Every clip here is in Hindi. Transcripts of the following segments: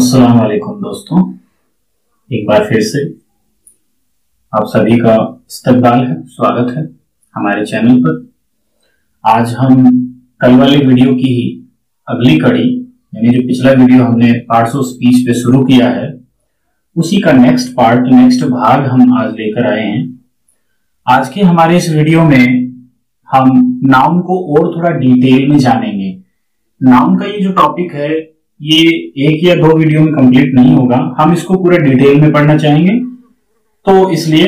अस्सलाम वालेकुम दोस्तों, एक बार फिर से आप सभी का इस्तकबाल है, स्वागत है हमारे चैनल पर। आज हम कल वाले वीडियो की ही अगली कड़ी यानी जो पिछला वीडियो हमने पार्ट्स ऑफ स्पीच पे शुरू किया है उसी का नेक्स्ट भाग हम आज लेकर आए हैं। आज के हमारे इस वीडियो में हम नाउन को और थोड़ा डिटेल में जानेंगे। नाउन का ये जो टॉपिक है ये एक या दो वीडियो में कंप्लीट नहीं होगा, हम इसको पूरे डिटेल में पढ़ना चाहेंगे, तो इसलिए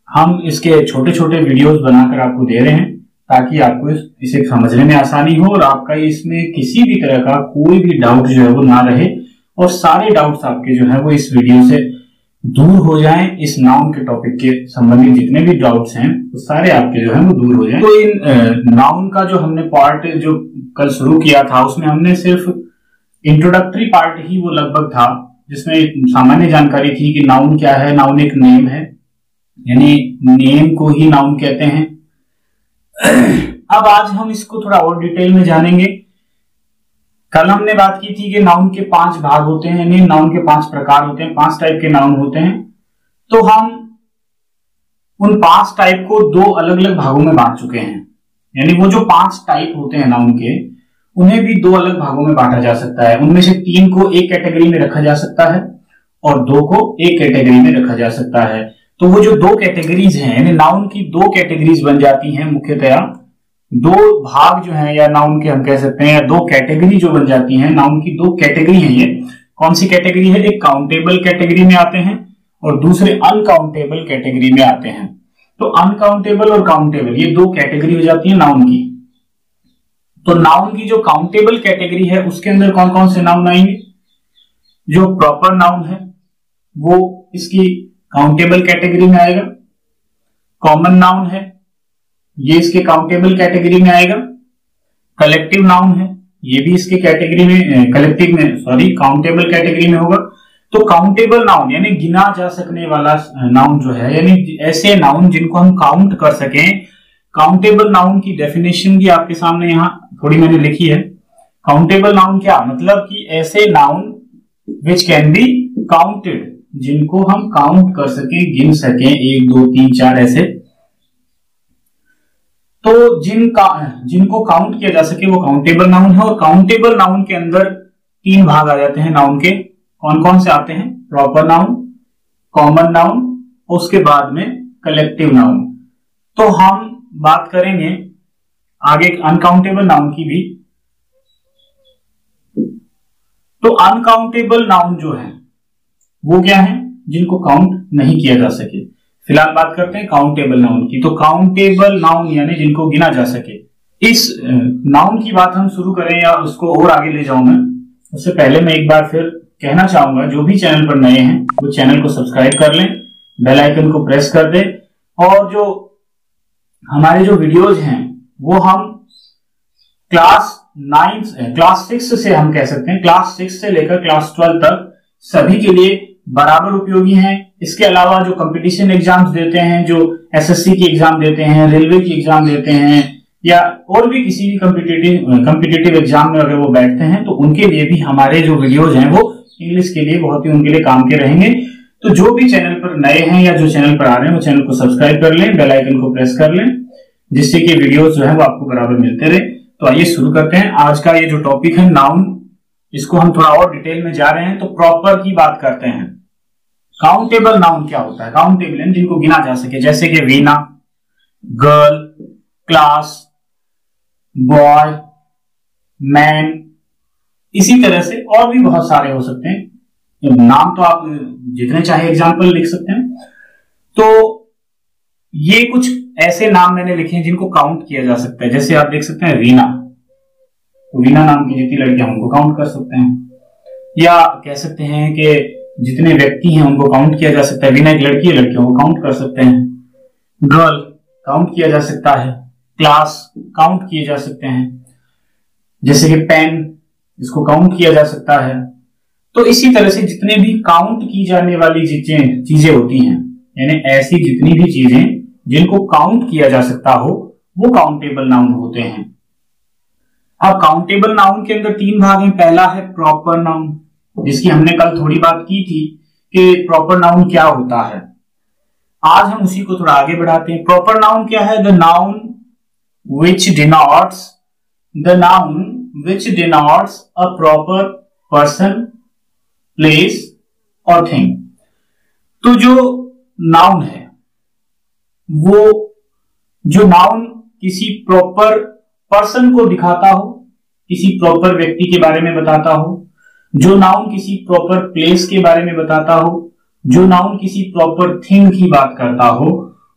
हम इसके छोटे छोटे वीडियोस बनाकर आपको दे रहे हैं ताकि आपको इसे समझने में आसानी हो और आपका इसमें किसी भी तरह का कोई भी डाउट जो है वो ना रहे और सारे डाउट्स आपके जो है वो इस वीडियो से दूर हो जाएं। इस नाउन के टॉपिक के संबंधित जितने भी डाउट्स हैं वो सारे आपके जो है वो दूर हो जाएं। तो इन नाउन का जो हमने पार्ट जो कल शुरू किया था उसमें हमने सिर्फ इंट्रोडक्टरी पार्ट ही वो लगभग था, जिसमें सामान्य जानकारी थी कि नाउन क्या है। नाउन एक नेम है, यानी नेम को ही नाउन कहते हैं। अब आज हम इसको थोड़ा और डिटेल में जानेंगे। कल हमने बात की थी कि नाउन के 5 भाग होते हैं, यानी नाउन के 5 प्रकार होते हैं, 5 टाइप के नाउन होते हैं। तो हम उन 5 टाइप को 2 अलग अलग भागों में बांट चुके हैं, यानी वो जो 5 टाइप होते हैं नाउन के उन्हें भी 2 अलग भागों में बांटा जा सकता है। उनमें से 3 को एक कैटेगरी में रखा जा सकता है और 2 को एक कैटेगरी में रखा जा सकता है। तो वो जो 2 कैटेगरीज हैं, यानी नाउन की 2 कैटेगरीज बन जाती हैं। मुख्यतया 2 भाग जो हैं या नाउन के हम कह सकते हैं, या 2 कैटेगरी जो बन जाती हैं। नाउन की 2 कैटेगरी हैं। ये कौन सी कैटेगरी है? एक काउंटेबल कैटेगरी में आते हैं और दूसरे अनकाउंटेबल कैटेगरी में आते हैं। तो अनकाउंटेबल और काउंटेबल ये 2 कैटेगरी हो जाती है नाउन की। तो नाउन की जो काउंटेबल कैटेगरी है उसके अंदर कौन कौन से नाउन आएंगे? जो प्रॉपर नाउन है वो इसकी काउंटेबल कैटेगरी में आएगा। कॉमन नाउन है ये इसके काउंटेबल कैटेगरी में आएगा। कलेक्टिव नाउन है ये भी इसके कैटेगरी में काउंटेबल कैटेगरी में होगा। तो काउंटेबल नाउन यानी गिना जा सकने वाला नाउन जो है, यानी ऐसे नाउन जिनको हम काउंट कर सकें। काउंटेबल नाउन की डेफिनेशन भी आपके सामने यहां थोड़ी मैंने लिखी है। काउंटेबल नाउन क्या मतलब कि ऐसे noun which can be counted, जिनको हम काउंट कर सकें, गिन सकें, 1 2 3 4 ऐसे। तो जिनको काउंट किया जा सके वो काउंटेबल नाउन है। और काउंटेबल नाउन के अंदर 3 भाग आ जाते हैं नाउन के। कौन कौन से आते हैं? प्रॉपर नाउन, कॉमन नाउन, उसके बाद में कलेक्टिव नाउन। तो हम बात करेंगे आगे अनकाउंटेबल नाउन की भी। तो अनकाउंटेबल नाउन जो है वो क्या है? जिनको काउंट नहीं किया जा सके। फिलहाल बात करते हैं काउंटेबल नाउन की। तो काउंटेबल नाउन यानी जिनको गिना जा सके। इस नाउन की बात हम शुरू करें या उसको और आगे ले जाऊं मैं, उससे पहले मैं एक बार फिर कहना चाहूंगा जो भी चैनल पर नए हैं वो चैनल को सब्सक्राइब कर लें, बेल आइकन को प्रेस कर दें। और जो हमारे जो वीडियोज हैं वो हम क्लास 6 से हम कह सकते हैं, क्लास 6 से लेकर क्लास 12 तक सभी के लिए बराबर उपयोगी हैं। इसके अलावा जो कंपटीशन एग्जाम्स देते हैं, जो एसएससी की एग्जाम देते हैं, रेलवे की एग्जाम देते हैं, या और भी किसी भी कम्पिटिटिव एग्जाम में अगर वो बैठते हैं तो उनके लिए भी हमारे जो वीडियोज हैं वो इंग्लिश के लिए बहुत ही उनके लिए काम के रहेंगे। तो जो भी चैनल पर नए हैं या जो चैनल पर आ रहे हैं वो चैनल को सब्सक्राइब कर लें, बेल आइकन को प्रेस कर लें, जिससे कि वीडियोस जो है वो आपको बराबर मिलते रहे। तो आइए शुरू करते हैं। आज का ये जो टॉपिक है नाउन, इसको हम थोड़ा और डिटेल में जा रहे हैं। तो प्रॉपर की बात करते हैं। काउंटेबल नाउन क्या होता है? काउंटेबल यानी जिनको गिना जा सके, जैसे कि Veena, girl, class, boy, man, इसी तरह से और भी बहुत सारे हो सकते हैं। नाम तो आप जितने चाहे एग्जाम्पल लिख सकते हैं। तो ये कुछ ऐसे नाम मैंने लिखे हैं जिनको काउंट किया जा सकता है। जैसे आप देख सकते हैं वीना, तो वीना नाम की जितनी लड़कियां उनको काउंट कर सकते हैं, या कह सकते हैं कि जितने व्यक्ति हैं उनको काउंट किया जा सकता है। वीना एक लड़की है, लड़कियों को काउंट कर सकते हैं। गर्ल काउंट किया जा सकता है, क्लास काउंट किए जा सकते हैं, जैसे कि पेन, इसको काउंट किया जा सकता है। तो इसी तरह से जितने भी काउंट की जाने वाली चीजें होती हैं, यानी ऐसी जितनी भी चीजें जिनको काउंट किया जा सकता हो वो काउंटेबल नाउन होते हैं। अब काउंटेबल नाउन के अंदर 3 भाग हैं। पहला है प्रॉपर नाउन, जिसकी हमने कल थोड़ी बात की थी कि प्रॉपर नाउन क्या होता है। आज हम उसी को थोड़ा आगे बढ़ाते हैं। प्रॉपर नाउन क्या है? The noun which denotes a proper person, place और थिंग। तो जो नाउन है, वो जो नाउन किसी प्रॉपर पर्सन को दिखाता हो, किसी प्रॉपर व्यक्ति के बारे में बताता हो, जो नाउन किसी प्रॉपर प्लेस के बारे में बताता हो, जो नाउन किसी प्रॉपर थिंग की बात करता हो,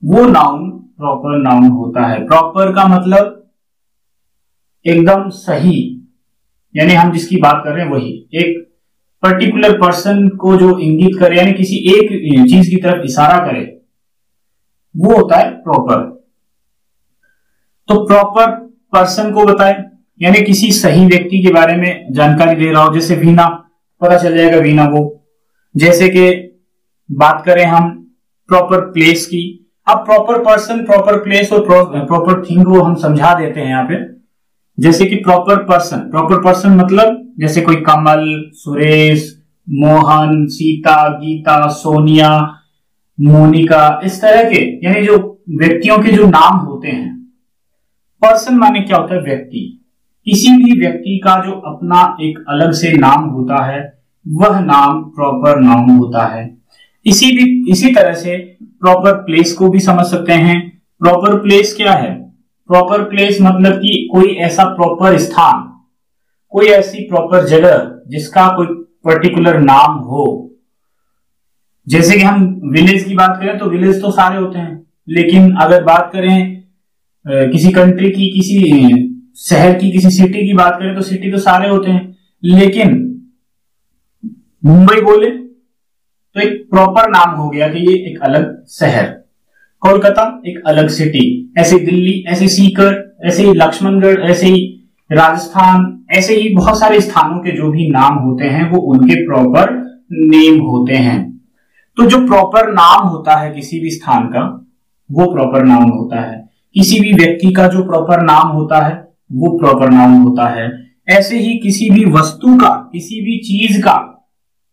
वो नाउन प्रॉपर नाउन होता है। प्रॉपर का मतलब एकदम सही, यानी हम जिसकी बात कर रहे हैं वही, एक पर्टिकुलर पर्सन को जो इंगित करे, यानी किसी एक चीज की तरफ इशारा करे, वो होता है प्रॉपर। तो प्रॉपर पर्सन को बताए, यानी किसी सही व्यक्ति के बारे में जानकारी दे रहा हो, जैसे वीणा, पता चल जाएगा वीणा वो। जैसे कि बात करें हम प्रॉपर प्लेस की, अब प्रॉपर पर्सन, प्रॉपर प्लेस और प्रॉपर थिंग को हम समझा देते हैं यहाँ पे। जैसे कि प्रॉपर पर्सन मतलब जैसे कोई कमल, सुरेश, मोहन, सीता, गीता, सोनिया, मोनिका, इस तरह के, यानी जो व्यक्तियों के जो नाम होते हैं। पर्सन माने क्या होता है? व्यक्ति। किसी भी व्यक्ति का जो अपना एक अलग से नाम होता है, वह नाम प्रॉपर नाउन होता है। इसी तरह से प्रॉपर प्लेस को भी समझ सकते हैं। प्रॉपर प्लेस क्या है? प्रॉपर प्लेस मतलब कि कोई ऐसा प्रॉपर स्थान, कोई ऐसी प्रॉपर जगह जिसका कोई पर्टिकुलर नाम हो। जैसे कि हम विलेज की बात करें तो विलेज तो सारे होते हैं, लेकिन अगर बात करें किसी कंट्री की, किसी शहर की, किसी सिटी की बात करें तो सिटी तो सारे होते हैं, लेकिन मुंबई बोले तो एक प्रॉपर नाम हो गया कि ये एक अलग शहर, कोलकाता एक अलग सिटी, ऐसे दिल्ली, ऐसे सीकर, ऐसे ही लक्ष्मणगढ़, ऐसे ही राजस्थान, ऐसे ही बहुत सारे स्थानों के जो भी नाम होते हैं वो उनके प्रॉपर नेम होते हैं। तो जो प्रॉपर नाम होता है किसी भी स्थान का, वो प्रॉपर नाउन होता है। किसी भी व्यक्ति का जो प्रॉपर नाम होता है वो प्रॉपर नाउन होता है। ऐसे ही किसी भी वस्तु का, किसी भी चीज का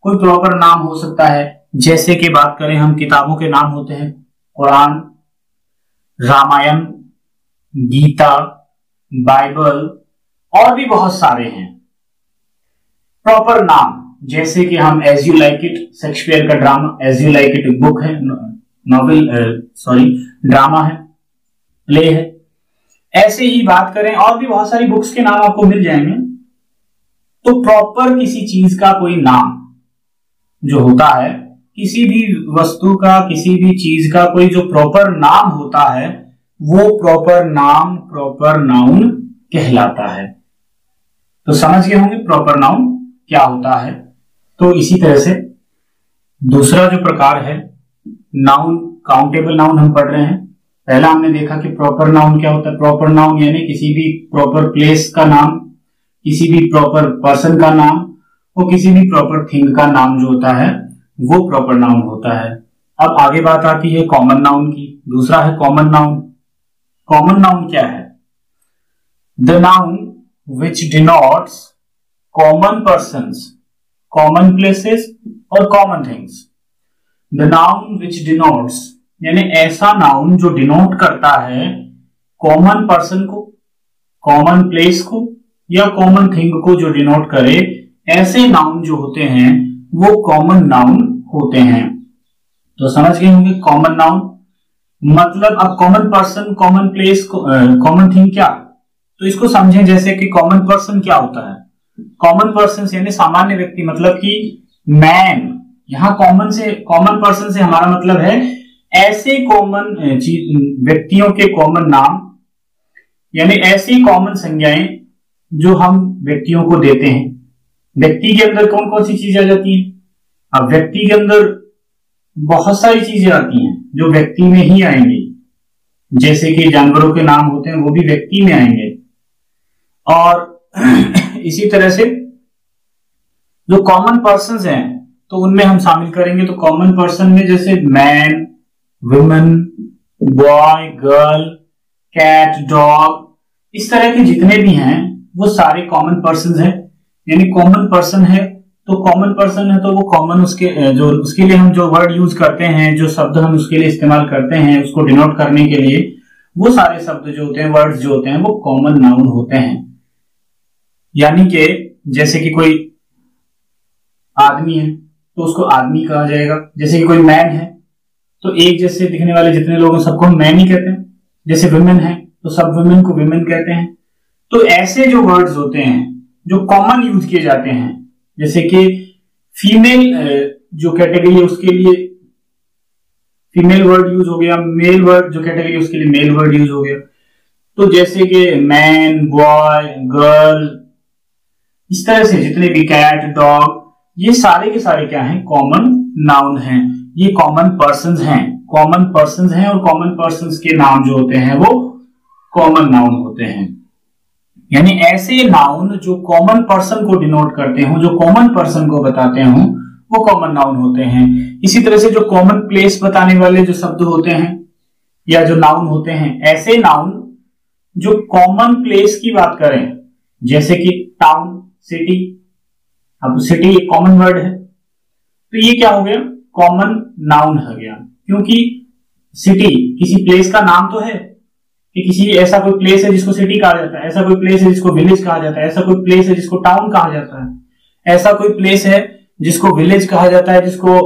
कोई प्रॉपर नाम हो सकता है। जैसे कि बात करें हम, किताबों के नाम होते हैं कुरान, रामायण, गीता, बाइबल और भी बहुत सारे हैं प्रॉपर नाम। जैसे कि हम as you like it, Shakespeare का drama as you like it book है, नॉवेल, ड्रामा है, प्ले है। ऐसे ही बात करें और भी बहुत सारी बुक्स के नाम आपको मिल जाएंगे। तो प्रॉपर किसी चीज का कोई नाम जो होता है, किसी भी वस्तु का, किसी भी चीज का कोई जो प्रॉपर नाम होता है, वो प्रॉपर नाम, प्रॉपर नाउन कहलाता है। तो समझ गए होंगे प्रॉपर नाउन क्या होता है। तो इसी तरह से दूसरा जो प्रकार है नाउन, काउंटेबल नाउन हम पढ़ रहे हैं। पहला हमने देखा कि प्रॉपर नाउन क्या होता है। प्रॉपर नाउन यानी किसी भी प्रॉपर प्लेस का नाम, किसी भी प्रॉपर पर्सन का नाम और किसी भी प्रॉपर थिंग का नाम जो होता है वो प्रॉपर नाउन होता है। अब आगे बात आती है कॉमन नाउन की। दूसरा है कॉमन नाउन। कॉमन नाउन क्या है? The noun which denotes common persons, common places और common things. The noun which denotes यानी ऐसा नाउन जो डिनोट करता है कॉमन पर्सन को, कॉमन प्लेस को या कॉमन थिंग को जो डिनोट करे, ऐसे नाउन जो होते हैं वो कॉमन नाउन होते हैं। तो समझ गए होंगे कॉमन नाउन मतलब। अब common person, common place, common thing क्या, तो इसको समझें। जैसे कि कॉमन पर्सन क्या होता है? कॉमन पर्सन यानी सामान्य व्यक्ति, मतलब कि मैन। यहां कॉमन पर्सन से हमारा मतलब है ऐसे कॉमन व्यक्तियों के कॉमन नाम, यानी ऐसी कॉमन संज्ञाएं जो हम व्यक्तियों को देते हैं। व्यक्ति के अंदर कौन कौन सी चीजें आ जाती हैं? अब व्यक्ति के अंदर बहुत सारी चीजें आती हैं जो व्यक्ति में ही आएंगी। जैसे कि जानवरों के नाम होते हैं वो भी व्यक्ति में आएंगे। और इसी तरह से जो कॉमन पर्सन्स हैं तो उनमें हम शामिल करेंगे। तो कॉमन पर्सन में जैसे man, women, boy, girl, cat, dog, इस तरह के जितने भी हैं वो सारे कॉमन पर्सन्स हैं। यानी कॉमन पर्सन है तो कॉमन पर्सन है तो वो कॉमन उसके लिए हम जो वर्ड यूज करते हैं, जो शब्द हम उसके लिए इस्तेमाल करते हैं उसको डिनोट करने के लिए, वो सारे शब्द जो होते हैं, वर्ड्स जो होते हैं, वो कॉमन नाउन होते हैं। यानी कि जैसे कि कोई आदमी है तो उसको आदमी कहा जाएगा, जैसे कि कोई मैन है तो एक जैसे दिखने वाले जितने लोग हैं सबको हम मैन ही कहते हैं, जैसे वुमेन है तो सब वुमेन को विमेन कहते हैं। तो ऐसे जो वर्ड्स होते हैं जो कॉमन यूज किए जाते हैं, जैसे कि फीमेल जो कैटेगरी है उसके लिए फीमेल वर्ड यूज हो गया, मेल वर्ड जो कैटेगरी है उसके लिए मेल वर्ड यूज हो गया। तो जैसे कि मैन, बॉय, गर्ल, इस तरह से जितने भी कैट, डॉग, ये सारे के सारे क्या हैं, कॉमन नाउन हैं। ये कॉमन पर्सन्स हैं, कॉमन पर्सन्स हैं और कॉमन पर्सन्स के नाम जो होते हैं वो कॉमन नाउन होते हैं। यानी ऐसे नाउन जो कॉमन पर्सन को डिनोट करते हो, जो कॉमन पर्सन को बताते हो, वो कॉमन नाउन होते हैं। इसी तरह से जो कॉमन प्लेस बताने वाले जो शब्द होते हैं या जो नाउन होते हैं, ऐसे नाउन जो कॉमन प्लेस की बात करें, जैसे कि टाउन, सिटी। अब सिटी एक कॉमन वर्ड है तो ये क्या हो गया, कॉमन नाउन हो गया, क्योंकि सिटी किसी प्लेस का नाम तो है कि किसी ऐसा कोई प्लेस है जिसको सिटी कहा जाता है, ऐसा कोई प्लेस है जिसको विलेज कहा जाता है, ऐसा कोई प्लेस है जिसको टाउन कहा जाता है, ऐसा कोई प्लेस है जिसको विलेज कहा जाता है, जिसको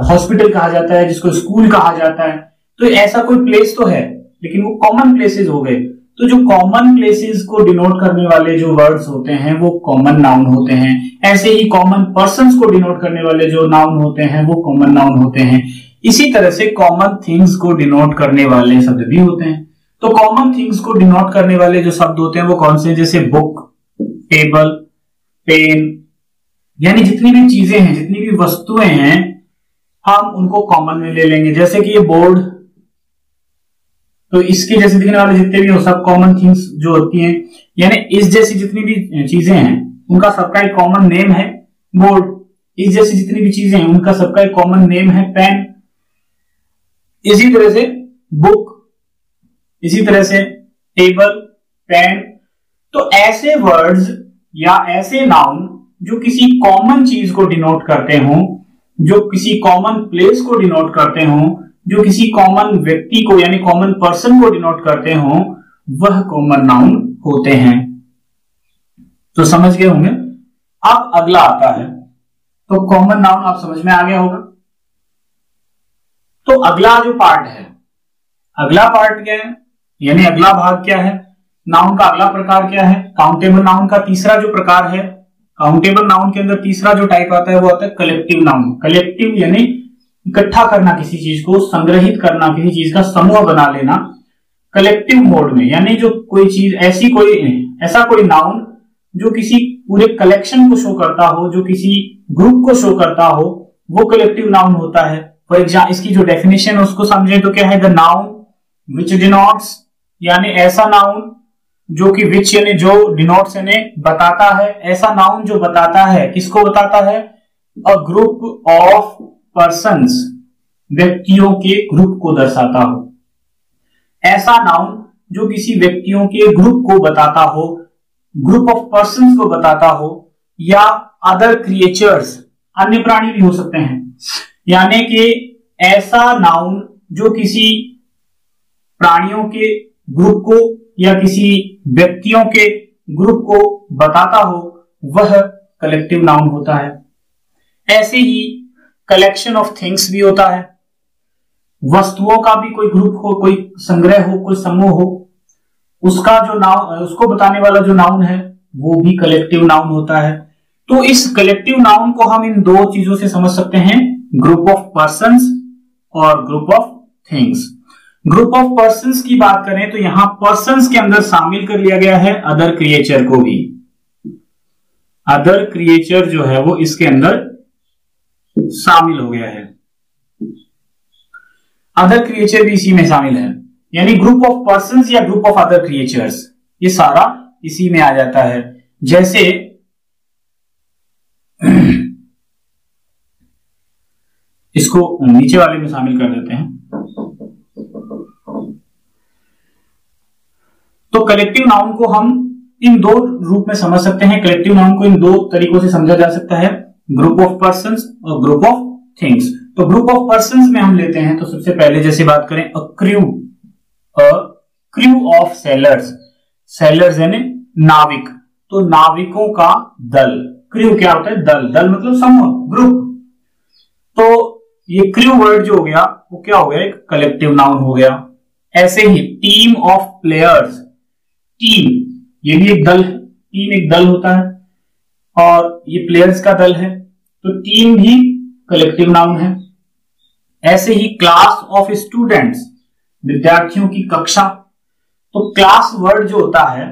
हॉस्पिटल कहा जाता है, जिसको स्कूल कहा जाता है। तो ऐसा कोई प्लेस तो है, लेकिन वो कॉमन प्लेसेस हो गए। तो जो कॉमन प्लेसेस को डिनोट करने वाले जो वर्ड्स होते हैं वो कॉमन नाउन होते हैं। ऐसे ही कॉमन पर्सन्स को डिनोट करने वाले जो नाउन होते हैं वो कॉमन नाउन होते हैं। इसी तरह से कॉमन थिंग्स को डिनोट करने वाले शब्द भी होते हैं। तो कॉमन थिंग्स को डिनोट करने वाले जो शब्द होते हैं वो कौन से, जैसे बुक, टेबल, पेन, यानी जितनी भी चीजें हैं, जितनी भी वस्तुएं हैं, हम उनको कॉमन में ले लेंगे। जैसे कि ये बोर्ड, तो इसके जैसे दिखने वाले जितने भी हो सब कॉमन थिंग्स जो होती हैं, यानी इस जैसी जितनी भी चीजें हैं उनका सबका एक कॉमन नेम है बोर्ड। इस जैसी जितनी भी चीजें हैं उनका सबका एक कॉमन नेम है पेन। इसी तरह से बुक, इसी तरह से टेबल, पेन। तो ऐसे वर्ड्स या ऐसे नाउन जो किसी कॉमन चीज को डिनोट करते हो, जो किसी कॉमन प्लेस को डिनोट करते हो, जो किसी कॉमन व्यक्ति को यानी कॉमन पर्सन को डिनोट करते हो, वह कॉमन नाउन होते हैं। तो समझ गए होंगे। अब अगला आता है, तो कॉमन नाउन आप समझ में आ गया होगा। तो अगला जो पार्ट है, अगला पार्ट क्या है, यानी अगला भाग क्या है, नाउन का अगला प्रकार क्या है। काउंटेबल नाउन का तीसरा जो प्रकार है, काउंटेबल नाउन के अंदर तीसरा जो टाइप आता है वो आता है कलेक्टिव नाउन। कलेक्टिव यानी इकट्ठा करना किसी चीज को, संग्रहित करना, किसी चीज का समूह बना लेना कलेक्टिव मोड में। यानी जो कोई चीज ऐसा कोई नाउन जो किसी पूरे कलेक्शन को शो करता हो, जो किसी ग्रुप को शो करता हो, वो कलेक्टिव नाउन होता है। फॉर एग्जाम्पल इसकी जो डेफिनेशन है उसको समझे तो क्या है, द नाउन विच डिनोट्स, यानी ऐसा नाउन जो कि विच यानी जो, डिनोट्स यानी बताता है, ऐसा नाउन जो बताता है, किसको बताता है, अ ग्रुप ऑफ पर्सन्स, व्यक्तियों के ग्रुप को दर्शाता हो। ऐसा नाउन जो किसी व्यक्तियों के ग्रुप को बताता हो, ग्रुप ऑफ पर्सन्स को बताता हो, या अदर क्रिएचर्स, अन्य प्राणी भी हो सकते हैं। यानी कि ऐसा नाउन जो किसी प्राणियों के ग्रुप को या किसी व्यक्तियों के ग्रुप को बताता हो, वह कलेक्टिव नाउन होता है। ऐसे ही कलेक्शन ऑफ थिंग्स भी होता है। वस्तुओं का भी कोई ग्रुप हो, कोई संग्रह हो, कोई समूह हो, उसका जो नाउन, उसको बताने वाला जो नाउन है वो भी कलेक्टिव नाउन होता है। तो इस कलेक्टिव नाउन को हम इन दो चीजों से समझ सकते हैं, ग्रुप ऑफ पर्सन्स और group of things. Group of persons की बात करें तो यहां पर्सन्स के अंदर शामिल कर लिया गया है अदर क्रिएचर को भी। अदर क्रिएचर जो है वो इसके अंदर शामिल हो गया है, अदर क्रिएचर भी इसी में शामिल है। यानी ग्रुप ऑफ पर्सन्स या ग्रुप ऑफ अदर क्रिएचर्स, ये सारा इसी में आ जाता है। जैसे इसको नीचे वाले में शामिल कर देते हैं। तो कलेक्टिव नाउन को हम इन दो रूप में समझ सकते हैं। कलेक्टिव नाउन को इन दो तरीकों से समझा जा सकता है। ग्रुप ऑफ पर्संस और ग्रुप ऑफ थिंग्स। तो ग्रुप ऑफ पर्संस में हम लेते हैं तो सबसे पहले जैसे बात करें a crew of sellers, sellers यानी नाविक, तो नाविकों का दल। क्रू क्या होता है? दल, दल मतलब समूह, ग्रुप। तो ये क्रू वर्ड जो हो गया वो क्या हो गया? एक कलेक्टिव नाउन हो गया। ऐसे ही टीम ऑफ प्लेयर्स, टीम ये भी एक दल है, टीम एक दल होता है और ये प्लेयर्स का दल है, तो टीम भी कलेक्टिव नाउन है। ऐसे ही क्लास ऑफ स्टूडेंट्स, विद्यार्थियों की कक्षा, तो क्लास वर्ड जो होता है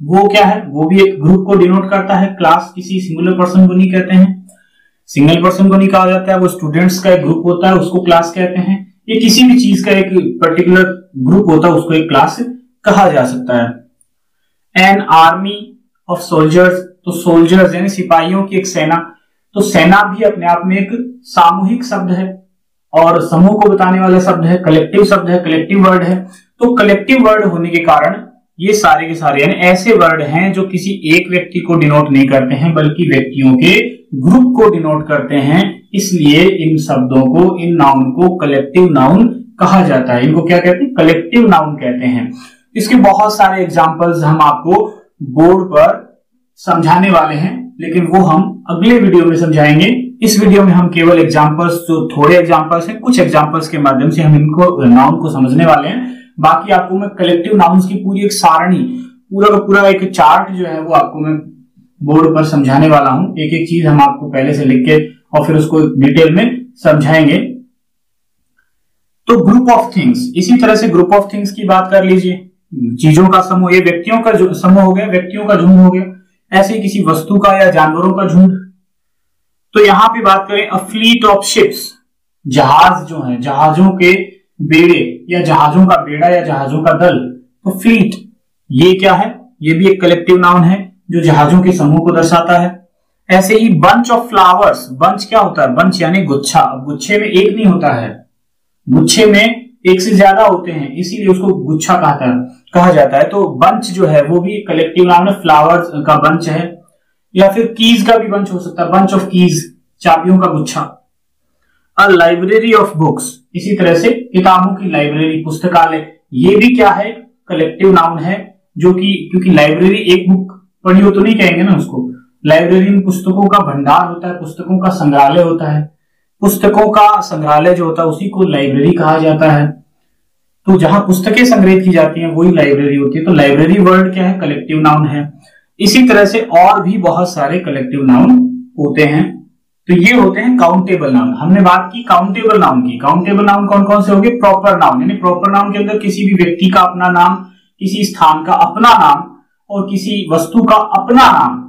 वो क्या है? वो भी एक ग्रुप को डिनोट करता है। क्लास किसी सिंगुलर पर्सन को नहीं कहते हैं, सिंगल पर्सन को नहीं कहा जाता है, वो स्टूडेंट्स का एक ग्रुप होता है उसको क्लास कहते हैं। ये किसी भी चीज का एक पर्टिकुलर ग्रुप होता है उसको एक क्लास कहा जा सकता है। एन आर्मी ऑफ सोल्जर्स, तो सोल्जर्स यानी सिपाहियों की एक सेना, तो सेना भी अपने आप में एक सामूहिक शब्द है और समूह को बताने वाला शब्द है, कलेक्टिव शब्द है, कलेक्टिव वर्ड है। तो कलेक्टिव वर्ड होने के कारण ये सारे के सारे यानी ऐसे वर्ड हैं जो किसी एक व्यक्ति को डिनोट नहीं करते हैं बल्कि व्यक्तियों के ग्रुप को डिनोट करते हैं, इसलिए इन शब्दों को, इन नाउन को कलेक्टिव नाउन कहा जाता है। इनको क्या कहते हैं? कलेक्टिव नाउन कहते हैं। इसके बहुत सारे एग्जांपल्स हम आपको बोर्ड पर समझाने वाले हैं, लेकिन वो हम अगले वीडियो में समझाएंगे। इस वीडियो में हम केवल एग्जांपल्स, जो थोड़े एग्जांपल्स हैं, कुछ एग्जांपल्स के माध्यम से हम इनको नाउन को समझने वाले हैं। बाकी आपको मैं कलेक्टिव नाउन्स की पूरी एक सारणी, पूरा का पूरा एक चार्ट जो है वो आपको मैं बोर्ड पर समझाने वाला हूं। एक एक चीज हम आपको पहले से लिख के और फिर उसको डिटेल में समझाएंगे। तो ग्रुप ऑफ थिंग्स, इसी तरह से ग्रुप ऑफ थिंग्स की बात कर लीजिए, चीजों का समूह, ये व्यक्तियों का समूह हो गया, व्यक्तियों का झुंड हो गया। ऐसे किसी वस्तु का या जानवरों का झुंड। तो यहां पे बात करें अ फ्लीट ऑफ शिप्स, जहाज जो है, जहाजों के बेड़े या जहाजों का बेड़ा या जहाजों का दल, तो फ्लीट ये क्या है? ये भी एक कलेक्टिव नाउन है जो जहाजों के समूह को दर्शाता है। ऐसे ही बंच ऑफ फ्लावर्स, बंच क्या होता है? बंच यानी गुच्छा। गुच्छे में एक नहीं होता है, गुच्छे में एक से ज्यादा होते हैं, इसीलिए उसको गुच्छा कहा जाता है। तो बंच जो है वो भी कलेक्टिव नाउन है, फ्लावर्स का बंच है। या फिर कीज का भी बंच हो सकता है, बंच ऑफ कीज, चाबियों का गुच्छा। अ लाइब्रेरी ऑफ बुक्स, इसी तरह से किताबों की लाइब्रेरी, पुस्तकालय, ये भी क्या है? कलेक्टिव नाउन है, जो कि क्योंकि लाइब्रेरी एक बुक पढ़ी हो तो नहीं कहेंगे ना उसको। लाइब्रेरी में पुस्तकों का भंडार होता है, पुस्तकों का संग्रहालय होता है, पुस्तकों का संग्रहालय जो होता है उसी को लाइब्रेरी कहा जाता है। तो जहां पुस्तकें संग्रहित की जाती हैं वही लाइब्रेरी होती है। तो लाइब्रेरी वर्ड क्या है? कलेक्टिव नाउन है। इसी तरह से और भी बहुत सारे कलेक्टिव नाउन होते हैं। तो ये होते हैं काउंटेबल नाउन। हमने बात की काउंटेबल नाउन की। काउंटेबल नाउन कौन कौन से होंगे? प्रॉपर नाउन, यानी प्रॉपर नाउन के अंदर किसी भी व्यक्ति का अपना नाम, किसी स्थान का अपना नाम और किसी वस्तु का अपना नाम,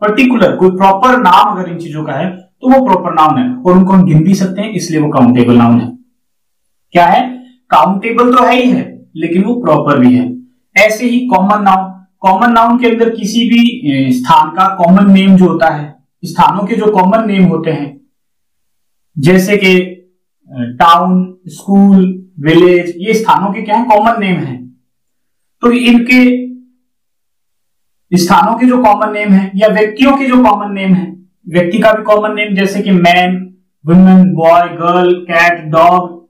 पर्टिकुलर कोई प्रॉपर नाम अगर इन चीजों का है तो वो प्रॉपर नाउन है और उनको हम गिन भी सकते हैं, इसलिए वो काउंटेबल नाउन है। क्या है? काउंटेबल तो है ही है लेकिन वो प्रॉपर भी है। ऐसे ही कॉमन नाउन, कॉमन नाउन के अंदर किसी भी स्थान का कॉमन नेम जो होता है, स्थानों के जो कॉमन नेम होते हैं, जैसे कि टाउन, स्कूल, विलेज, ये स्थानों के क्या है? कॉमन नेम है। तो इनके स्थानों के जो कॉमन नेम है या व्यक्तियों के जो कॉमन नेम है, व्यक्ति का भी कॉमन नेम जैसे कि man, women, boy, girl, cat, dog.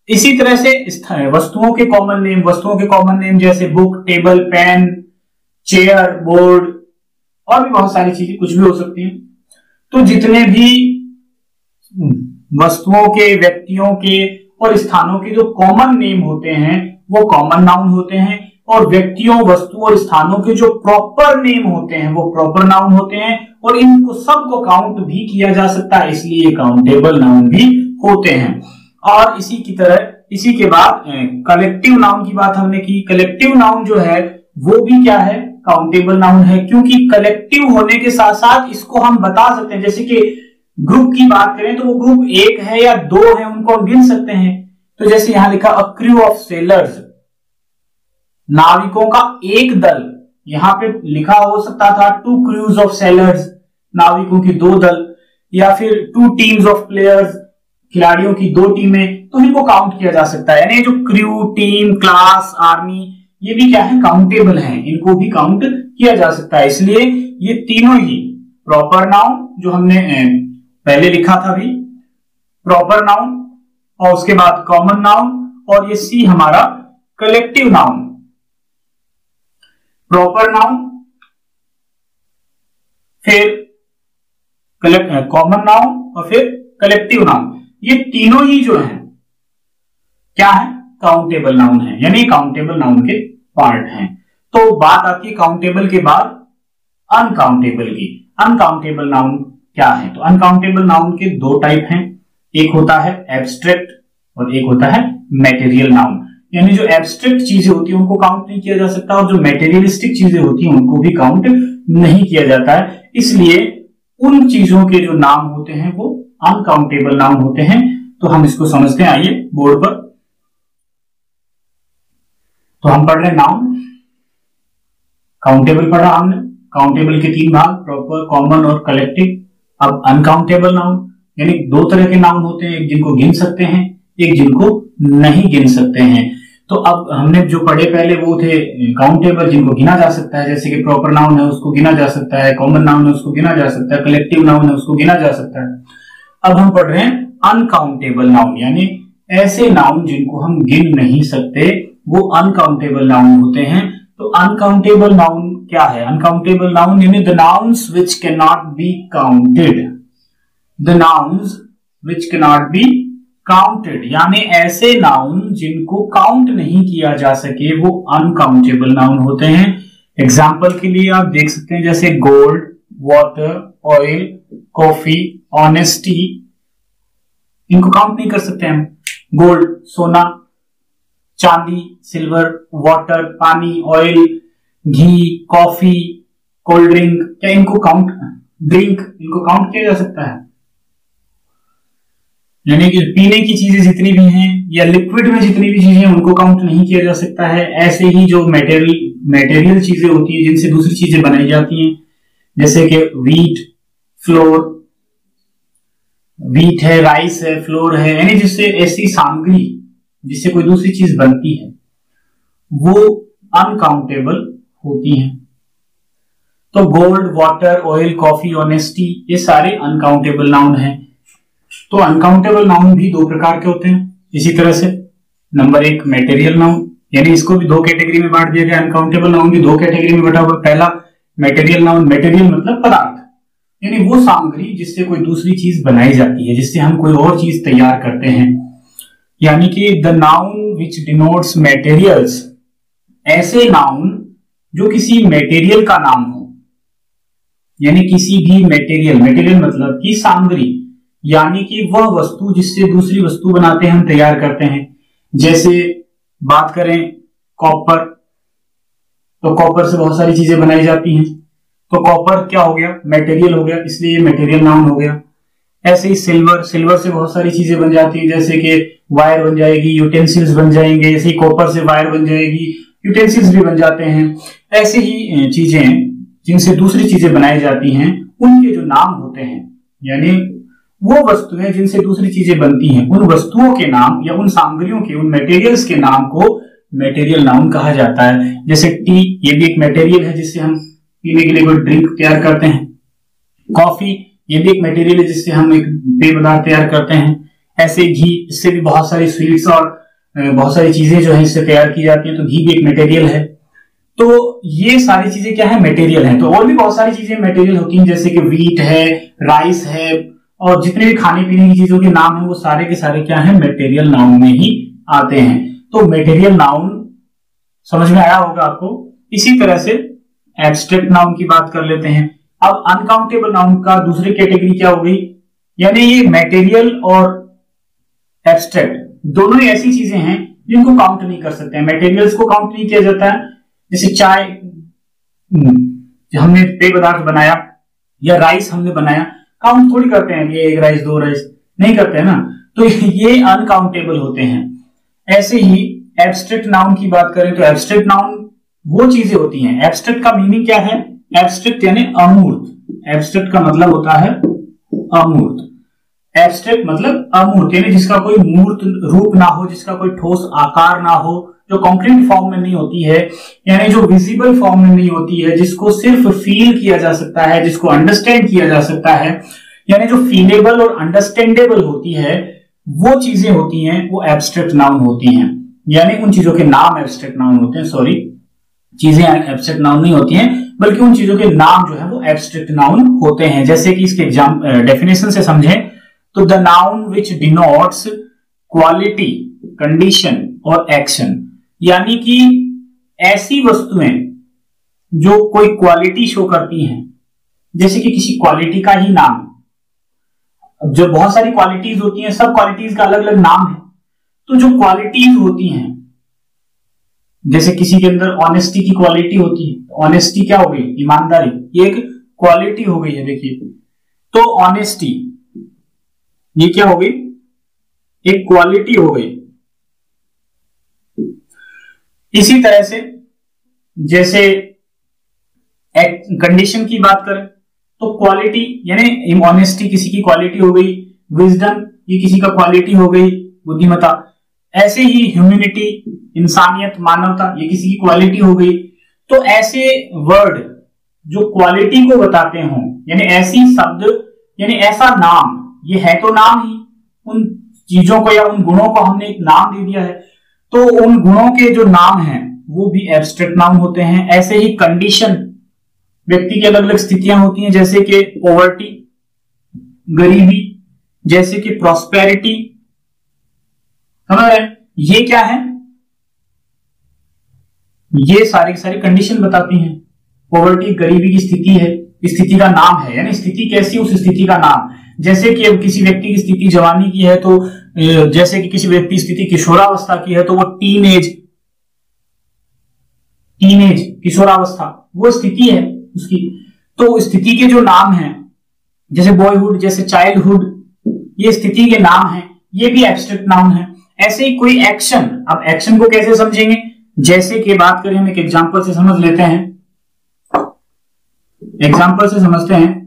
इसी तरह से वस्तुओं के कॉमन नेम, वस्तुओं के कॉमन नेम जैसे book, table, pen, chair, board और भी बहुत सारी चीजें कुछ भी हो सकती हैं। तो जितने भी वस्तुओं के, व्यक्तियों के और स्थानों के जो कॉमन नेम होते हैं वो कॉमन नाउन होते हैं, और व्यक्तियों, वस्तु और स्थानों के जो प्रॉपर नेम होते हैं वो प्रॉपर नाउन होते हैं, और इनको सबको काउंट भी किया जा सकता है, इसलिए काउंटेबल नाउन भी होते हैं। और इसी की तरह इसी के बाद कलेक्टिव नाउन की बात हमने की। कलेक्टिव नाउन जो है वो भी क्या है? काउंटेबल नाउन है, क्योंकि कलेक्टिव होने के साथ साथ इसको हम बता सकते हैं। जैसे कि ग्रुप की बात करें तो वो ग्रुप एक है या दो है, उनको हम गिन सकते हैं। तो जैसे यहां लिखा अ क्रू ऑफ सेलर्स, नाविकों का एक दल, यहां पे लिखा हो सकता था टू क्रूज ऑफ सेलर्स, नाविकों की दो दल, या फिर टू टीम्स ऑफ प्लेयर्स, खिलाड़ियों की दो टीमें। तो इनको काउंट किया जा सकता है, यानी जो क्रू, टीम, क्लास, आर्मी, ये भी क्या है? काउंटेबल हैं, इनको भी काउंट किया जा सकता है। इसलिए ये तीनों ही प्रॉपर नाउन, जो हमने पहले लिखा था अभी, प्रॉपर नाउन, और उसके बाद कॉमन नाउन, और ये सी हमारा कलेक्टिव नाउन। प्रॉपर नाउन, फिर कॉमन नाउन और फिर कलेक्टिव नाउन, ये तीनों ही जो है क्या है, काउंटेबल नाउन है, यानी काउंटेबल नाउन के पार्ट हैं। तो बात आती है काउंटेबल के बाद अनकाउंटेबल की। अनकाउंटेबल नाउन क्या है? तो अनकाउंटेबल नाउन के दो टाइप हैं, एक होता है एब्स्ट्रैक्ट और एक होता है मैटेरियल नाउन। यानी जो एब्स्ट्रैक्ट चीजें होती हैं उनको काउंट नहीं किया जा सकता, और जो मैटेरियलिस्टिक चीजें होती हैं उनको भी काउंट नहीं किया जाता है। इसलिए उन चीजों के जो नाम होते हैं वो अनकाउंटेबल नाउन होते हैं। तो हम इसको समझते हैं, आइए बोर्ड पर। तो हम पढ़ रहे हैं नाउन, काउंटेबल पढ़ा हमने, काउंटेबल के तीन भाग, प्रॉपर, कॉमन और कलेक्टिव। अब अनकाउंटेबल नाउन, यानी दो तरह के नाउन होते हैं, एक जिनको गिन सकते हैं, एक जिनको नहीं गिन सकते हैं। तो अब हमने जो पढ़े पहले वो थे काउंटेबल, जिनको गिना जा सकता है, जैसे कि प्रॉपर नाउन है उसको गिना जा सकता है, कॉमन नाउन है उसको गिना जा सकता है, कलेक्टिव नाउन है उसको गिना जा सकता है। अब हम पढ़ रहे हैं अनकाउंटेबल नाउन, यानी ऐसे नाउन जिनको हम गिन नहीं सकते, वो अनकाउंटेबल नाउन होते हैं। तो अनकाउंटेबल नाउन क्या है? अनकाउंटेबल नाउन यानी the nouns which can not be counted, the nouns which can not be counted, यानी ऐसे नाउन जिनको काउंट नहीं किया जा सके वो अनकाउंटेबल नाउन होते हैं। एग्जाम्पल के लिए आप देख सकते हैं, जैसे gold, water, oil, coffee, honesty, इनको काउंट नहीं कर सकते हम। गोल्ड सोना, चांदी सिल्वर, वाटर पानी, ऑयल घी, कॉफी, कोल्ड ड्रिंक, क्या इनको काउंट, ड्रिंक इनको काउंट किया जा सकता है? यानी कि पीने की चीजें जितनी भी हैं या लिक्विड में जितनी भी चीजें हैं उनको काउंट नहीं किया जा सकता है। ऐसे ही जो मेटेरियल चीजें होती हैं जिनसे दूसरी चीजें बनाई जाती हैं, जैसे कि वीट, फ्लोर, वीट है, राइस है, फ्लोर है, यानी जिससे ऐसी सामग्री जिससे कोई दूसरी चीज बनती है वो अनकाउंटेबल होती हैं। तो gold, water, oil, coffee, honesty, ये सारे अनकाउंटेबल नाउन हैं। तो अनकाउंटेबल नाउन भी दो प्रकार के होते हैं इसी तरह से। नंबर एक मटेरियल नाउन, यानी इसको भी दो कैटेगरी में बांट दिया गया, अनकाउंटेबल नाउन भी दो कैटेगरी में बटा हुआ। पहला मटेरियल नाउन, मटेरियल मतलब पदार्थ, यानी वो सामग्री जिससे कोई दूसरी चीज बनाई जाती है, जिससे हम कोई और चीज तैयार करते हैं। यानी कि the noun which denotes materials, ऐसे नाउन जो किसी मटेरियल का नाम हो, यानी किसी भी मटेरियल, मटेरियल मतलब की सामग्री, यानी कि वह वस्तु जिससे दूसरी वस्तु बनाते हैं, हम तैयार करते हैं। जैसे बात करें कॉपर, तो कॉपर से बहुत सारी चीजें बनाई जाती हैं, तो कॉपर क्या हो गया, मटेरियल हो गया, इसलिए मटेरियल नाउन हो गया। ऐसे ही सिल्वर, सिल्वर से बहुत सारी चीजें बन जाती है, जैसे कि वायर बन जाएगी, यूटेंसिल्स बन जाएंगे, जैसे ही कॉपर से वायर बन जाएगी, यूटेंसिल्स भी बन जाते हैं। ऐसे ही चीजें जिनसे दूसरी चीजें बनाई जाती हैं उनके जो नाम होते हैं, यानी वो वस्तुएं जिनसे दूसरी चीजें बनती हैं, उन वस्तुओं के नाम या उन सामग्रियों के, उन मटेरियल्स के नाम को मटेरियल नाउन कहा जाता है। जैसे टी, ये भी एक मटेरियल है जिससे हम पीने के लिए कोई ड्रिंक तैयार करते हैं। कॉफी, ये भी एक मटेरियल है जिससे हम एक पेय पदार्थ तैयार करते हैं। ऐसे घी, इससे भी बहुत सारी स्वीट्स और बहुत सारी चीजें जो है इससे तैयार की जाती है, तो घी भी एक मटेरियल है। तो ये सारी चीजें क्या है, मटेरियल है। तो और भी बहुत सारी चीजें मटेरियल होती हैं, जैसे कि वीट है, राइस है, और जितने भी खाने पीने की चीजों के नाम है वो सारे के सारे क्या है, मटेरियल नाउन में ही आते हैं। तो मटेरियल नाउन समझ में आया होगा आपको। इसी तरह से एब्स्ट्रैक्ट नाउन की बात कर लेते हैं। अब अनकाउंटेबल नाउन का दूसरी कैटेगरी क्या हो गई, यानी ये मटेरियल और एब्स्ट्रैक्ट दोनों ही ऐसी चीजें हैं जिनको काउंट नहीं कर सकते हैं। मटेरियल्स को काउंट नहीं किया जाता है, जैसे चाय हमने पेय पदार्थ बनाया या राइस हमने बनाया, काउंट थोड़ी करते हैं, ये एक राइस दो राइस नहीं करते हैं ना, तो ये अनकाउंटेबल होते हैं। ऐसे ही एब्स्ट्रैक्ट नाउन की बात करें तो एब्स्ट्रैक्ट नाउन वो चीजें होती हैं, एब्स्ट्रैक्ट का मीनिंग क्या है, एब्स्ट्रैक्ट यानी अमूर्त। एब्स्ट्रैक्ट का मतलब होता है अमूर्त। एब्स्ट्रैक्ट मतलब अमूर्त, यानी जिसका कोई मूर्त रूप ना हो, जिसका कोई ठोस आकार ना हो, जो कॉन्क्रीट फॉर्म में नहीं होती है, यानी जो विजिबल फॉर्म में नहीं होती है, जिसको सिर्फ फील किया जा सकता है, जिसको अंडरस्टैंड किया जा सकता है, यानी जो फीलेबल और अंडरस्टैंडेबल होती है, वो चीजें होती हैं, वो एब्स्ट्रैक्ट नाउन होती हैं। यानी उन चीजों के नाम एब्स्ट्रैक्ट नाउन होते हैं, सॉरी, चीजें एब्स्ट्रैक्ट नाउन नहीं होती हैं, बल्कि उन चीजों के नाम जो है वो एब्स्ट्रैक्ट नाउन होते हैं। जैसे कि इसके डेफिनेशन से समझें तो the noun which denotes quality, condition और एक्शन, यानी कि ऐसी वस्तुएं जो कोई क्वालिटी शो करती हैं, जैसे कि किसी क्वालिटी का ही नाम, जो बहुत सारी क्वालिटीज होती हैं, सब क्वालिटीज का अलग अलग नाम है, तो जो क्वालिटीज होती हैं, जैसे किसी के अंदर ऑनेस्टी की क्वालिटी होती है, ऑनेस्टी क्या हो गई, ईमानदारी, ये एक क्वालिटी हो गई है। देखिए तो ऑनेस्टी ये क्या हो गई, एक क्वालिटी हो गई। इसी तरह से जैसे कंडीशन की बात करें तो क्वालिटी यानी ऑनेस्टी किसी की क्वालिटी हो गई, विजडम ये किसी का क्वालिटी हो गई, बुद्धिमत्ता। ऐसे ही ह्यूमैनिटी, इंसानियत, मानवता, ये किसी की क्वालिटी हो गई। तो ऐसे वर्ड जो क्वालिटी को बताते हों, यानी ऐसी शब्द, यानी ऐसा नाम, ये है तो नाम ही, उन चीजों को या उन गुणों को हमने एक नाम दे दिया है, तो उन गुणों के जो नाम हैं वो भी एब्स्ट्रैक्ट नाउन होते हैं। ऐसे ही कंडीशन, व्यक्ति की अलग अलग स्थितियां होती हैं, जैसे कि पॉवर्टी, गरीबी, जैसे कि प्रॉस्पेरिटी, समझ रहे हैं, ये क्या है, ये सारी की सारी कंडीशन बताती हैं। पॉवर्टी गरीबी की स्थिति है, स्थिति का नाम है, यानी स्थिति कैसी, उस स्थिति का नाम। जैसे कि अब किसी व्यक्ति की स्थिति जवानी की है, तो जैसे कि किसी व्यक्ति की स्थिति किशोरावस्था की है, तो वो टीनेज किशोरावस्था वो स्थिति है उसकी। तो स्थिति के जो नाम हैं, जैसे बॉयहुड, जैसे चाइल्डहुड, ये स्थिति के नाम हैं, ये भी एब्स्ट्रैक्ट नाउन है। ऐसे ही कोई एक्शन, अब एक्शन को कैसे समझेंगे, जैसे कि बात करें, हम एक एग्जांपल से समझ लेते हैं, एग्जांपल से समझते हैं।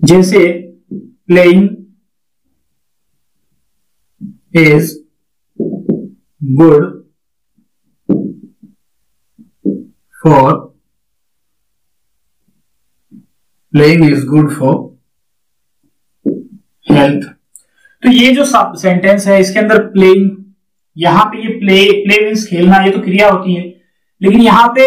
जैसे playing is good for, playing is good for health. तो ये जो सेंटेंस है, इसके अंदर प्लेइंग, यहां पे ये प्ले मीन्स खेलना, ये तो क्रिया होती है, लेकिन यहां पे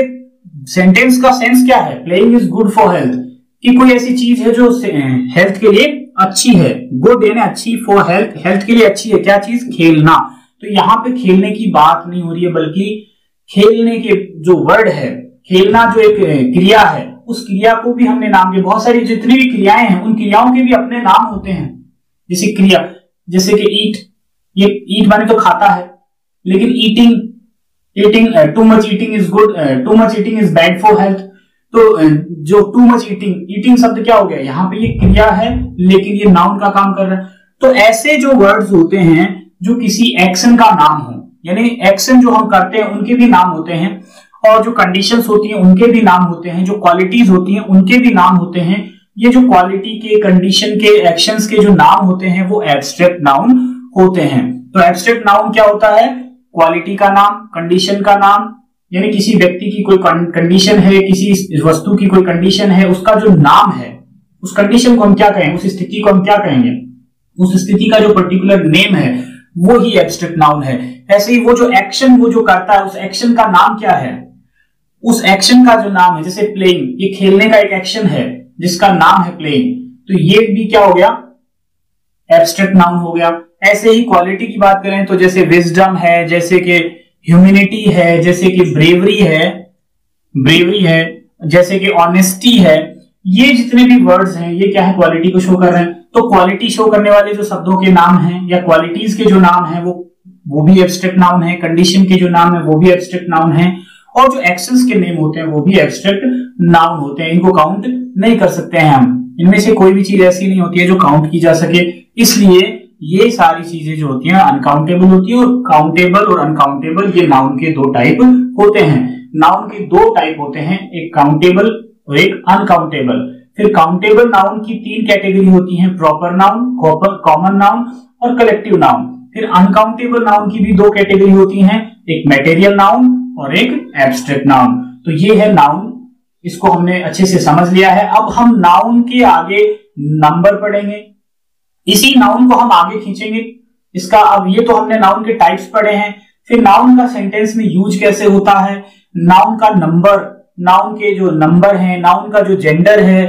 सेंटेंस का सेंस क्या है, playing is good for health, कि कोई ऐसी चीज है जो हेल्थ के लिए अच्छी है, गुड यानी अच्छी, फॉर हेल्थ, हेल्थ के लिए अच्छी है, क्या चीज, खेलना। तो यहां पे खेलने की बात नहीं हो रही है, बल्कि खेलने के जो वर्ड है, खेलना जो एक क्रिया है, उस क्रिया को भी हमने नाम दिया। बहुत सारी जितनी भी क्रियाएं हैं, उन क्रियाओं के भी अपने नाम होते हैं। जैसे क्रिया, जैसे कि ईट, ये ईट माने तो खाता है, लेकिन eating too much eating is good, too much eating is bad for health. तो जो टू मच ईटिंग शब्द क्या हो गया, यहाँ पे ये क्रिया है, लेकिन ये नाउन का काम कर रहा है। तो ऐसे जो वर्ड्स होते हैं जो किसी एक्शन का नाम हो, यानी एक्शन जो हम करते हैं उनके भी नाम होते हैं, और जो कंडीशंस होती हैं उनके भी नाम होते हैं, जो क्वालिटीज होती हैं उनके भी नाम होते हैं। ये जो क्वालिटी के, कंडीशन के, एक्शंस के जो नाम होते हैं वो एब्स्ट्रैक्ट नाउन होते हैं। तो एब्स्ट्रैक्ट नाउन क्या होता है, क्वालिटी का नाम, कंडीशन का नाम, यानी किसी व्यक्ति की कोई कंडीशन है, किसी वस्तु की कोई कंडीशन है, उसका जो नाम है, उस कंडीशन को हम क्या कहेंगे, उस स्थिति को हम क्या कहेंगे, उस स्थिति का जो पर्टिकुलर नेम है वो ही एब्स्ट्रैक्ट नाउन है। ऐसे ही वो जो एक्शन वो जो करता है, उस एक्शन का नाम क्या है, उस एक्शन का जो नाम है, जैसे प्लेइंग, ये खेलने का एक एक्शन है जिसका नाम है प्लेइंग, तो ये भी क्या हो गया, एब्स्ट्रैक्ट नाउन हो गया। ऐसे ही क्वालिटी की बात करें तो जैसे विजडम है, जैसे कि ह्यूमैनिटी है, जैसे कि ब्रेवरी है, जैसे कि ऑनेस्टी है, ये जितने भी वर्ड्स हैं ये क्या है, क्वालिटी को शो कर रहे हैं। तो क्वालिटी शो करने वाले जो शब्दों के नाम हैं या क्वालिटीज के जो नाम हैं वो भी एब्स्ट्रैक्ट नाउन है, कंडीशन के जो नाम है वो भी एब्स्ट्रैक्ट नाउन है, और जो एक्शंस के नेम होते हैं वो भी एब्स्ट्रैक्ट नाउन होते हैं। इनको काउंट नहीं कर सकते हैं हम, इनमें से कोई भी चीज ऐसी नहीं होती है जो काउंट की जा सके, इसलिए ये सारी चीजें जो होती हैं अनकाउंटेबल होती है। और काउंटेबल और अनकाउंटेबल ये नाउन के दो टाइप होते हैं। नाउन के दो टाइप होते हैं, एक काउंटेबल और एक अनकाउंटेबल। फिर काउंटेबल नाउन की तीन कैटेगरी होती हैं, प्रॉपर नाउन, कॉमन नाउन और कलेक्टिव नाउन। फिर अनकाउंटेबल नाउन की भी दो कैटेगरी होती हैं, एक मटेरियल नाउन और एक एब्स्ट्रैक्ट नाउन। तो ये है नाउन, इसको हमने अच्छे से समझ लिया है। अब हम नाउन के आगे नंबर पढ़ेंगे, इसी नाउन को हम आगे खींचेंगे इसका। अब ये तो हमने नाउन के टाइप्स पढ़े हैं, फिर नाउन का सेंटेंस में यूज कैसे होता है, नाउन का नंबर, नाउन के जो नंबर है, नाउन का जो जेंडर है,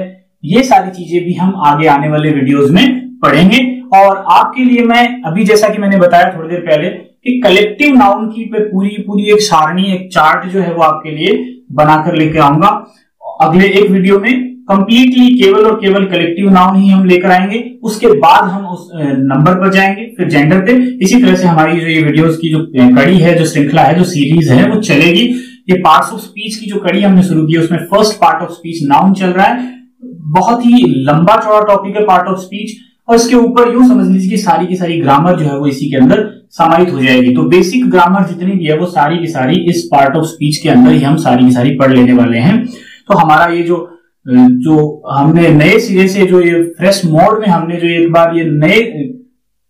ये सारी चीजें भी हम आगे आने वाले वीडियोस में पढ़ेंगे। और आपके लिए मैं अभी, जैसा कि मैंने बताया थोड़ी देर पहले, कि कलेक्टिव नाउन की पूरी एक सारणी, एक चार्ट जो है वो आपके लिए बनाकर लेके आऊंगा अगले एक वीडियो में। कंप्लीटली केवल और केवल कलेक्टिव नाउन ही हम लेकर आएंगे, उसके बाद हम उस नंबर पर जाएंगे, फिर जेंडर पे। इसी तरह से हमारी जो ये वीडियोस की जो कड़ी है, जो श्रृंखला है, जो सीरीज है, वो चलेगी। ये पार्ट्स ऑफ स्पीच की जो कड़ी हमने शुरू की है, उसमें first part of speech noun चल रहा है। बहुत ही लंबा चौड़ा टॉपिक है पार्ट ऑफ स्पीच, और इसके ऊपर यूं समझ लीजिए कि सारी की सारी ग्रामर जो है वो इसी के अंदर समाहित हो जाएगी। तो बेसिक ग्रामर जितनी भी है वो सारी की सारी इस पार्ट ऑफ स्पीच के अंदर ही हम सारी की सारी पढ़ लेने वाले हैं। तो हमारा ये जो हमने नए सिरे से, जो ये फ्रेश मोड में हमने जो एक बार ये नए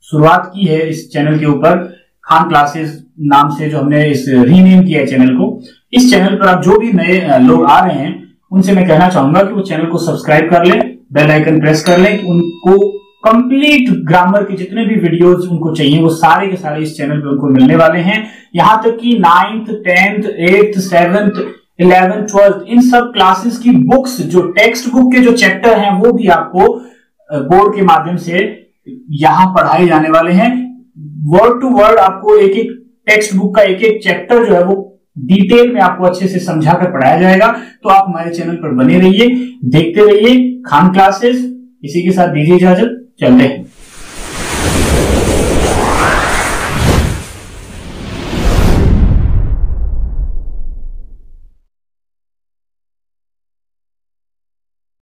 शुरुआत की है इस चैनल के ऊपर, खान क्लासेस नाम से जो हमने इस रीनेम किया है चैनल को, इस चैनल पर आप जो भी नए लोग आ रहे हैं उनसे मैं कहना चाहूंगा कि वो चैनल को सब्सक्राइब कर लें, बेल आइकन प्रेस कर लें, कि उनको कंप्लीट ग्रामर के जितने भी वीडियोस उनको चाहिए वो सारे के सारे इस चैनल पे उनको मिलने वाले हैं। यहां तक कि 9th, 10th, 8th, 7th, 11th, 12th इन सब क्लासेस की बुक्स, जो टेक्स्ट बुक के जो चैप्टर हैं, वो भी आपको बोर्ड के माध्यम से यहां पढ़ाए जाने वाले हैं। वर्ड टू वर्ड आपको एक एक टेक्स्ट बुक का एक एक चैप्टर जो है वो डिटेल में आपको अच्छे से समझाकर पढ़ाया जाएगा। तो आप हमारे चैनल पर बने रहिए, देखते रहिए खान क्लासेस। इसी के साथ दीजिए इजाजत, चलते हैं।